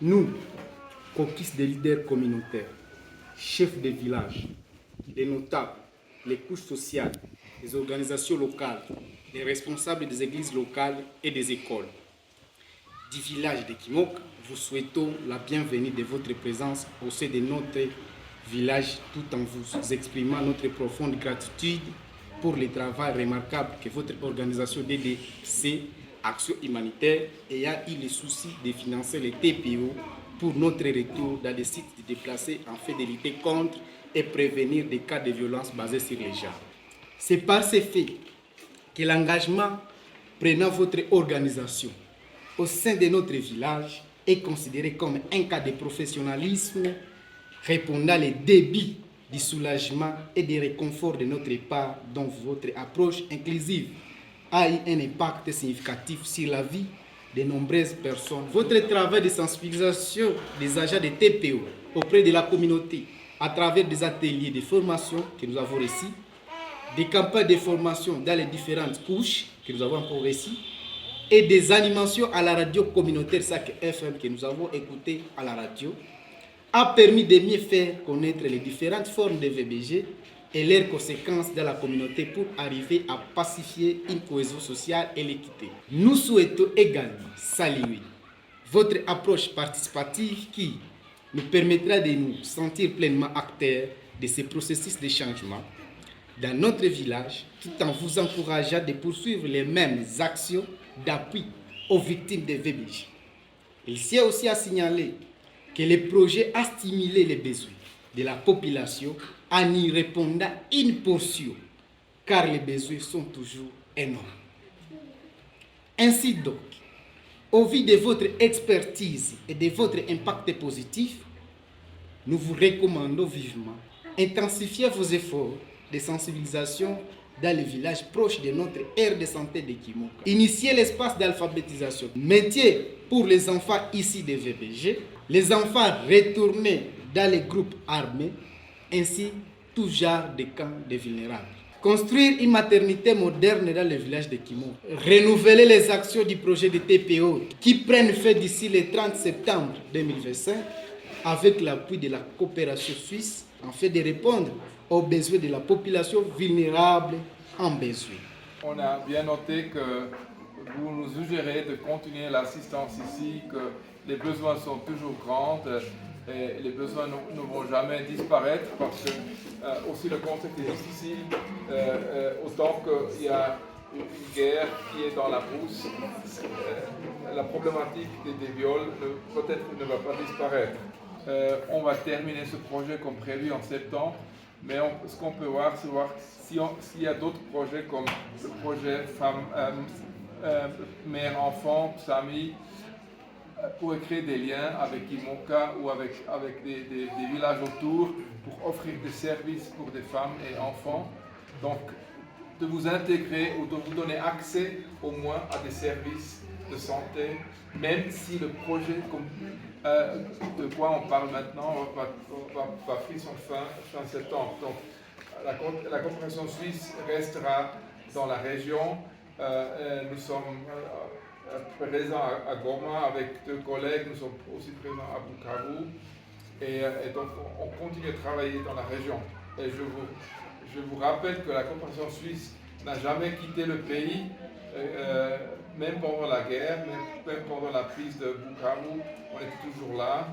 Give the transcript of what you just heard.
Nous, caucus des leaders communautaires, chefs de village, les notables, les couches sociales, les organisations locales, les responsables des églises locales et des écoles, du village de Kimok, vous souhaitons la bienvenue de votre présence au sein de notre village tout en vous exprimant notre profonde gratitude pour le travail remarquable que votre organisation DDC, Action Humanitaire, ayant eu le souci de financer les TPO pour notre retour dans les sites déplacés en fait de lutter contre et prévenir des cas de violence basés sur les genres. C'est par ces faits que l'engagement prenant votre organisation au sein de notre village est considéré comme un cas de professionnalisme répondant aux débits du soulagement et du réconfort de notre part dont votre approche inclusive a eu un impact significatif sur la vie de nombreuses personnes. Votre travail de sensibilisation des agents de TPO auprès de la communauté à travers des ateliers de formation que nous avons reçus, des campagnes de formation dans les différentes couches que nous avons encore reçues, et des animations à la radio communautaire SAC FM que nous avons écoutées à la radio, a permis de mieux faire connaître les différentes formes de VBG et leurs conséquences dans la communauté pour arriver à pacifier une cohésion sociale et l'équité. Nous souhaitons également saluer votre approche participative qui nous permettra de nous sentir pleinement acteurs de ces processus de changement dans notre village, tout en vous encourageant de poursuivre les mêmes actions d'appui aux victimes de VBG. Il s'y a aussi à signaler que le projet a stimulé les besoins de la population en y répondant une portion, car les besoins sont toujours énormes. Ainsi donc, au vu de votre expertise et de votre impact positif, nous vous recommandons vivement intensifier vos efforts de sensibilisation dans les villages proches de notre aire de santé de Kimoka. Initiez l'espace d'alphabétisation. Métier pour les enfants ici de VBG, les enfants retournés dans les groupes armés, ainsi tout genre de camps de vulnérables. Construire une maternité moderne dans le village de Kimoka. Renouveler les actions du projet de TPO qui prennent fin d'ici le 30 septembre 2025 avec l'appui de la coopération suisse afin de répondre aux besoins de la population vulnérable en besoin. On a bien noté que vous nous suggérez de continuer l'assistance ici, que les besoins sont toujours grands et les besoins ne vont jamais disparaître parce que aussi le contexte est difficile, autant qu'il y a une guerre qui est dans la brousse, la problématique des viols peut-être ne va pas disparaître. On va terminer ce projet comme prévu en septembre. Mais ce qu'on peut voir, c'est voir s'il y a d'autres projets comme le projet mère-enfant, SAMI, pour créer des liens avec Imoka ou avec des villages autour pour offrir des services pour des femmes et enfants. Donc, de vous intégrer ou de vous donner accès au moins à des services de santé, même si le projet de quoi on parle maintenant va pris son fin septembre. Donc la coopération suisse restera dans la région. Nous sommes présents à Goma avec 2 collègues, nous sommes aussi présents à Bukavu et donc on continue de travailler dans la région. Et je vous rappelle que la coopération suisse n'a jamais quitté le pays. Même pendant la guerre, même pendant la prise de Bukavu, on était toujours là.